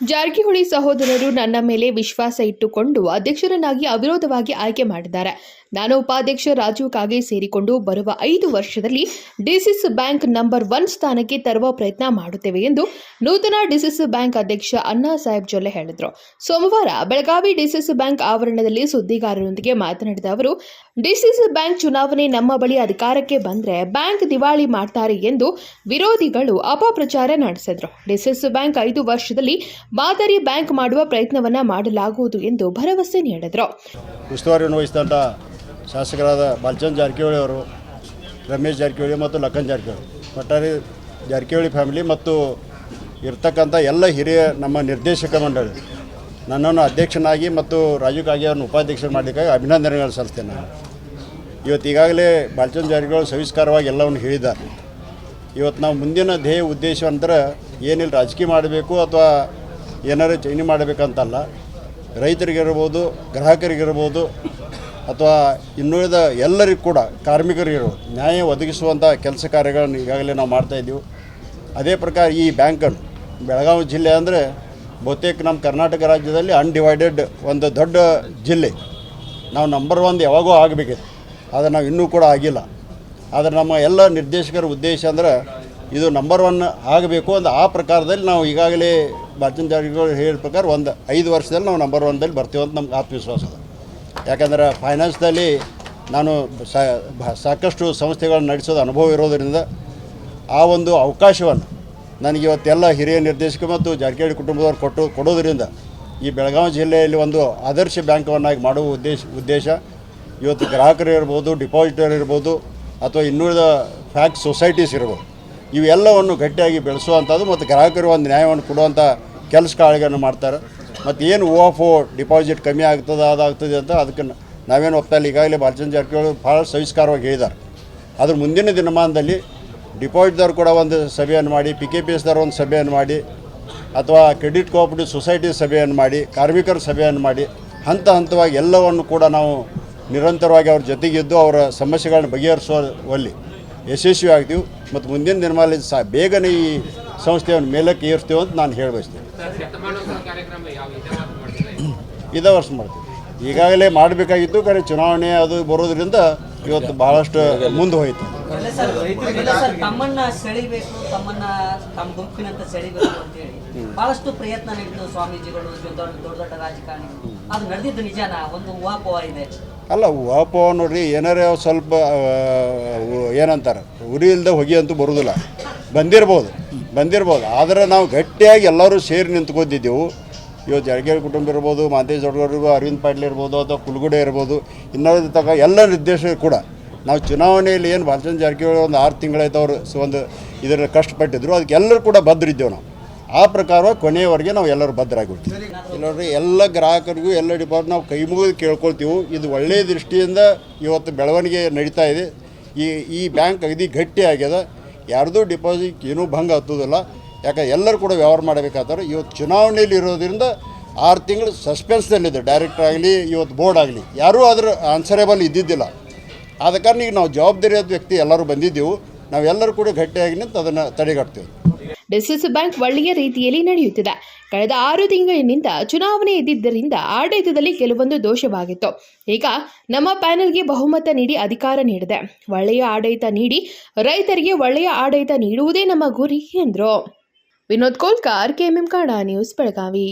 ಜಾರಕಿಹೊಳಿ ಸಹೋದರರು ನನ್ನ ಮೇಲೆ ವಿಶ್ವಾಸ ಇಟ್ಟುಕೊಂಡು ಅಧ್ಯಕ್ಷರನ್ನಾಗಿ ಅವಿರೋಧವಾಗಿ ಆಯ್ಕೆ ಮಾಡಿದ್ದಾರೆ. ನಾನು ಉಪಾಧ್ಯಕ್ಷ ರಾಜೀವ್ ಕಾಗೆ ಸೇರಿಕೊಂಡು ಬರುವ 5 ವರ್ಷದಲ್ಲಿ ಡಿಸಿಸಿ ಬ್ಯಾಂಕ್ ನಂಬರ್ 1 ಸ್ಥಾನಕ್ಕೆ ತರುವ ಪ್ರಯತ್ನ ಮಾಡುತ್ತೇವೆ ಎಂದು ನೂತನ ಡಿಸಿಸಿ ಬ್ಯಾಂಕ್ ಅಧ್ಯಕ್ಷ ಅಣ್ಣಾ ಸಾಹೇಬ್ ಜೊಲ್ಲೆ ಹೇಳಿದರು. ಸೋಮವಾರ ಬೆಳಗಾವಿ ಡಿಸಿಸಿ ಬ್ಯಾಂಕ್ ಆವರಣದಲ್ಲಿ ಸುದ್ದಿಗಾರರೊಂದಿಗೆ ಮಾತನಾಡಿದ ಅವರು, ಡಿಸಿಸಿ ಬ್ಯಾಂಕ್ ಚುನಾವಣೆ ನಮ್ಮ ಬಳಿ ಅಧಿಕಾರಕ್ಕೆ ಬಂದರೆ ಬ್ಯಾಂಕ್ ದಿವಾಳಿ ಮಾಡ್ತಾರೆ ಎಂದು ವಿರೋಧಿಗಳು ಅಪಪ್ರಚಾರ ನಡೆಸಿದರು. ಡಿಸಿಸಿ ಬ್ಯಾಂಕ್ 5 ವರ್ಷದಲ್ಲಿ ಮಾದರಿ ಬ್ಯಾಂಕ್ ಮಾಡುವ ಪ್ರಯತ್ನವನ್ನ ಮಾಡಲಾಗುವುದು ಎಂದು ಭರವಸೆ ನೀಡಿದರು. ಉಸ್ತುವಾರಿಯನ್ನು ವಹಿಸಿದಂಥ ಶಾಸಕರಾದ ಬಾಲಚಂದ್ರ ಜಾರಕಿಹೊಳಿ ಅವರು, ರಮೇಶ್ ಜಾರಕಿಹೊಳಿ ಮತ್ತು ಲಖನ್ ಜಾರಕಿಹೊಳಿ, ಒಟ್ಟಾರೆ ಜಾರಕಿಹೊಳಿ ಫ್ಯಾಮಿಲಿ ಮತ್ತು ಇರ್ತಕ್ಕಂಥ ಎಲ್ಲ ಹಿರಿಯ ನಮ್ಮ ನಿರ್ದೇಶಕ ಮಂಡಳಿ ನನ್ನನ್ನು ಅಧ್ಯಕ್ಷನಾಗಿ ಮತ್ತು ರಾಜೀವ್ ಕಾಗೆ ಅವರನ್ನು ಉಪಾಧ್ಯಕ್ಷ ಮಾಡಲಿಕ್ಕಾಗಿ ಅಭಿನಂದನೆಗಳು ಸಲ್ಲಿಸ್ತೇನೆ. ನಾನು ಇವತ್ತು ಈಗಾಗಲೇ ಬಾಲಚಂದ್ರ ಜಾರಕಿಹೊಳಿ ಸವಿಸ್ಕಾರವಾಗಿ ಎಲ್ಲವನ್ನು ಹೇಳಿದ್ದಾರೆ. ಇವತ್ತು ನಾವು ಮುಂದಿನ ಧ್ಯೇಯ ಉದ್ದೇಶ ಅಂದ್ರೆ ಏನಿಲ್ಲ ರಾಜಕೀಯ ಮಾಡಬೇಕು ಅಥವಾ ಏನಾರು ಚೈನಿ ಮಾಡಬೇಕಂತಲ್ಲ, ರೈತರಿಗಿರ್ಬೋದು, ಗ್ರಾಹಕರಿಗಿರ್ಬೋದು ಅಥವಾ ಇನ್ನುಳಿದ ಎಲ್ಲರಿಗೂ ಕೂಡ ಕಾರ್ಮಿಕರಿಗಿರ್ಬೋದು ನ್ಯಾಯ ಒದಗಿಸುವಂಥ ಕೆಲಸ ಕಾರ್ಯಗಳನ್ನು ಈಗಾಗಲೇ ನಾವು ಮಾಡ್ತಾಯಿದ್ದೀವಿ. ಅದೇ ಪ್ರಕಾರ ಈ ಬ್ಯಾಂಕನ್ನು ಬೆಳಗಾವಿ ಜಿಲ್ಲೆ ಅಂದರೆ ಬಹುತೇಕ ನಮ್ಮ ಕರ್ನಾಟಕ ರಾಜ್ಯದಲ್ಲಿ ಅನ್ಡಿವೈಡೆಡ್ ಒಂದು ದೊಡ್ಡ ಜಿಲ್ಲೆ. ನಾವು ನಂಬರ್ 1 ಯಾವಾಗೂ ಆಗಬೇಕಿತ್ತು, ಆದರೆ ನಾವು ಇನ್ನೂ ಕೂಡ ಆಗಿಲ್ಲ. ಆದರೆ ನಮ್ಮ ಎಲ್ಲ ನಿರ್ದೇಶಕರ ಉದ್ದೇಶ ಅಂದ್ರೆ ಇದು ನಂಬರ್ 1 ಆಗಬೇಕು ಅಂತ ಆ ಪ್ರಕಾರದಲ್ಲಿ ನಾವು ಈಗಾಗಲೇ ಬಾಲಚಂದ್ರ ಜಾರಕಿಹೊಳಿ ಹೇಳಿದ ಪ್ರಕಾರ 5 ವರ್ಷದಲ್ಲಿ ನಾವು ನಂಬರ್ 1ದಲ್ಲಿ ಬರ್ತೀವಿ ಅಂತ ನಮ್ಗೆ ಆತ್ಮವಿಶ್ವಾಸ ಅದ. ಯಾಕಂದ್ರೆ ಫೈನಾನ್ಸ್ದಲ್ಲಿ ನಾನು ಸಾಕಷ್ಟು ಸಂಸ್ಥೆಗಳನ್ನು ನಡೆಸೋದು ಅನುಭವ ಇರೋದರಿಂದ ಆ ಒಂದು ಅವಕಾಶವನ್ನು ನನಗೆ ಇವತ್ತೆಲ್ಲ ಹಿರಿಯ ನಿರ್ದೇಶಕ ಮತ್ತು ಜಾರಕಿಹೊಳಿ ಕುಟುಂಬದವರು ಕೊಡೋದರಿಂದ ಈ ಬೆಳಗಾವಿ ಜಿಲ್ಲೆಯಲ್ಲಿ ಒಂದು ಆದರ್ಶ ಬ್ಯಾಂಕವನ್ನಾಗಿ ಮಾಡುವ ಉದ್ದೇಶ ಇವತ್ತು ಗ್ರಾಹಕರು ಇರ್ಬೋದು, ಡಿಪಾಸಿಟರ್ ಇರ್ಬೋದು ಅಥವಾ ಇನ್ನುಳಿದ ಫ್ಯಾಕ್ಸ್ ಸೊಸೈಟೀಸ್ ಇರ್ಬೋದು, ಇವೆಲ್ಲವನ್ನು ಗಟ್ಟಿಯಾಗಿ ಬೆಳೆಸುವಂಥದ್ದು ಮತ್ತು ಗ್ರಾಹಕರು ಒಂದು ನ್ಯಾಯವನ್ನು ಕೊಡುವಂಥ ಕೆಲಸ ಕಾರ್ಯಗಳನ್ನು ಮಾಡ್ತಾರೆ. ಮತ್ತು ಏನು ಓ ಡಿಪಾಸಿಟ್ ಕಮ್ಮಿ ಆಗ್ತದೆ ಅದಾಗ್ತದೆ ಅಂತ ಅದಕ್ಕೆ ನಾವೇನು ಒಪ್ತಾಯಿಲ್ಲ. ಈಗಾಗಲೇ ಬಾಲಚಂದ್ರ ಜಾರಕಿಹೊಳಿ ಭಾಳ ಸವಿಸ್ಕಾರವಾಗಿ ಹೇಳಿದ್ದಾರೆ. ಅದ್ರ ಮುಂದಿನ ದಿನಮಾನದಲ್ಲಿ ಡಿಪಾಸಿಟ್ದವ್ರು ಕೂಡ ಒಂದು ಸಭೆಯನ್ನು ಮಾಡಿ, PKPSದವ್ರು ಒಂದು ಸಭೆಯನ್ನು ಮಾಡಿ ಅಥವಾ ಕ್ರೆಡಿಟ್ ಕೋಆಪರೇಟಿವ್ ಸೊಸೈಟಿ ಸಭೆಯನ್ನು ಮಾಡಿ, ಕಾರ್ಮಿಕರ ಸಭೆಯನ್ನು ಮಾಡಿ ಹಂತವಾಗಿ ಎಲ್ಲವನ್ನು ಕೂಡ ನಾವು ನಿರಂತರವಾಗಿ ಅವ್ರ ಜೊತೆಗಿದ್ದು ಅವರ ಸಮಸ್ಯೆಗಳನ್ನ ಬಗೆಹರಿಸುವಲ್ಲಿ ಯಶಸ್ವಿ ಆಗ್ತೀವಿ ಮತ್ತು ಮುಂದಿನ ದಿನಮಾನದಲ್ಲಿ ಬೇಗನೆ ಈ ಸಂಸ್ಥೆಯನ್ನು ಮೇಲಕ್ಕೆ ಏರಿಸ್ತೀವಿ ಅಂತ ನಾನು ಹೇಳಬಯಸ್ತೀನಿ. ಇದೇ ವರ್ಷ ಮಾಡ್ತೀವಿ. ಈಗಾಗಲೇ ಮಾಡಬೇಕಾಗಿತ್ತು, ಕರೆ ಚುನಾವಣೆ ಅದು ಬರೋದ್ರಿಂದ ಇವತ್ತು ಬಹಳಷ್ಟು ಮುಂದೆ ಹೋಯಿತು. ತಮ್ಮನ್ನ ಸೆಳಿಬೇಕು, ತಮ್ಮ ಗುಂಪಿನಂತ ಸೆಳಿಬೇಕು ಅಂತೇಳಿ ಬಹಳಷ್ಟು ಪ್ರಯತ್ನ ನಡೆದು ಸ್ವಾಮೀಜಿಗಳು, ದೊಡ್ಡ ರಾಜಕಾರಣಿಗಳು, ಅದು ನಡೆದಿದ್ದು ನಿಜಾನ? ಒಂದು ಊಹಾಪೋಹ ಇದೆ. ಅಲ್ಲ, ಊಹಾಪೋಹ ನೋಡ್ರಿ, ಏನಾರೇ ಸ್ವಲ್ಪ ಏನಂತಾರೆ ಉರಿ ಇಲ್ಲದೆ ಹೊಗೆ ಅಂತೂ ಬರೋದಿಲ್ಲ. ಬಂದಿರ್ಬೋದು ಆದರೆ ನಾವು ಗಟ್ಟಿಯಾಗಿ ಎಲ್ಲರೂ ಸೇರಿ ನಿಂತ್ಕೊಂಡಿದ್ದೆವು. ಇವತ್ತು ಜಾರಕಿಹೊಳಿ ಕುಟುಂಬ ಇರ್ಬೋದು, ಮಾಂತೇಶ್ ದೊಡ್ಡಗೌಡರಿಗೂ, ಅರವಿಂದ್ ಪಾಟೀಲ್ ಇರ್ಬೋದು ಅಥವಾ ಕುಲಗುಡೆ ಇರ್ಬೋದು, ಇನ್ನೊಂದು ತನಕ ಎಲ್ಲ ನಿರ್ದೇಶಕರು ಕೂಡ ನಾವು ಚುನಾವಣೆಯಲ್ಲಿ ಏನು ಬಾಲಚಂದ್ರ ಜಾರಕಿಹೊಳಿ ಒಂದು 6 ತಿಂಗಳಾಯ್ತು ಅವರು ಒಂದು ಇದರ ಕಷ್ಟಪಟ್ಟಿದ್ರು, ಅದಕ್ಕೆ ಎಲ್ಲರೂ ಕೂಡ ಬದ್ಧರಿದ್ದೇವೆ. ನಾವು ಆ ಪ್ರಕಾರವಾಗಿ ಕೊನೆಯವರೆಗೆ ನಾವು ಎಲ್ಲರೂ ಬದ್ಧರಾಗಿಬಿಡ್ತೀವಿ. ಇಲ್ಲೋಡ್ರಿ, ಎಲ್ಲ ಗ್ರಾಹಕರಿಗೂ ಎಲ್ಲ ಡಿಪಾರ್ಟ್ಮೆಂಟ್ ನಾವು ಕೈ ಮುಗಿದು ಕೇಳ್ಕೊಳ್ತೀವಿ. ಇದು ಒಳ್ಳೆಯ ದೃಷ್ಟಿಯಿಂದ ಇವತ್ತು ಬೆಳವಣಿಗೆ ನಡೀತಾ ಇದೆ. ಈ ಬ್ಯಾಂಕ್ ಅಗದಿ ಗಟ್ಟಿ ಆಗ್ಯದ. ಯಾರ್ದು ಡಿಪಾಸಿಟ್ ಏನೂ ಭಂಗ ಹತ್ತೋದಿಲ್ಲ. ಯಾಕೆ ಎಲ್ಲರೂ ಕೂಡ ವ್ಯವಹಾರ ಮಾಡಬೇಕಾದ್ರೆ ಇವತ್ತು ಚುನಾವಣೆಯಲ್ಲಿ ಇರೋದ್ರಿಂದ 6 ತಿಂಗಳು ಸಸ್ಪೆನ್ಸ್ನಲ್ಲಿದೆ. ಡೈರೆಕ್ಟರ್ ಆಗಲಿ, ಇವತ್ತು ಬೋರ್ಡ್ ಆಗಲಿ, ಯಾರೂ ಅದರ ಆನ್ಸರೇಬಲ್ ಇದ್ದಿದ್ದಿಲ್ಲ. ಆದ ಕಾರಣ ಈಗ ನಾವು ಜವಾಬ್ದಾರಿಯಾದ ವ್ಯಕ್ತಿ ಎಲ್ಲರೂ ಬಂದಿದ್ದೆವು. ನಾವೆಲ್ಲರೂ ಕೂಡ ಗಟ್ಟಿಯಾಗಿ ನಿಂತು ಅದನ್ನು ತಡೆಗಟ್ತೇವೆ. ಡಿಸಿಸಿ ಬ್ಯಾಂಕ್ ಒಳ್ಳೆಯ ರೀತಿಯಲ್ಲಿ ನಡೆಯುತ್ತಿದೆ. ಕಳೆದ 6 ತಿಂಗಳಿನಿಂದ ಚುನಾವಣೆ ಇದ್ದಿದ್ದರಿಂದ ಆಡಳಿತದಲ್ಲಿ ಕೆಲವೊಂದು ದೋಷವಾಗಿತ್ತು. ಈಗ ನಮ್ಮ ಪ್ಯಾನೆಲ್ಗೆ ಬಹುಮತ ನೀಡಿ ಅಧಿಕಾರ ನೀಡಿದೆ. ಒಳ್ಳೆಯ ಆಡಳಿತ ನೀಡಿ ರೈತರಿಗೆ ಒಳ್ಳೆಯ ಆಡಳಿತ ನೀಡುವುದೇ ನಮ್ಮ ಗುರಿ ಎಂದರು. Vinod Kolkar, KMM Kannada news, Belagavi.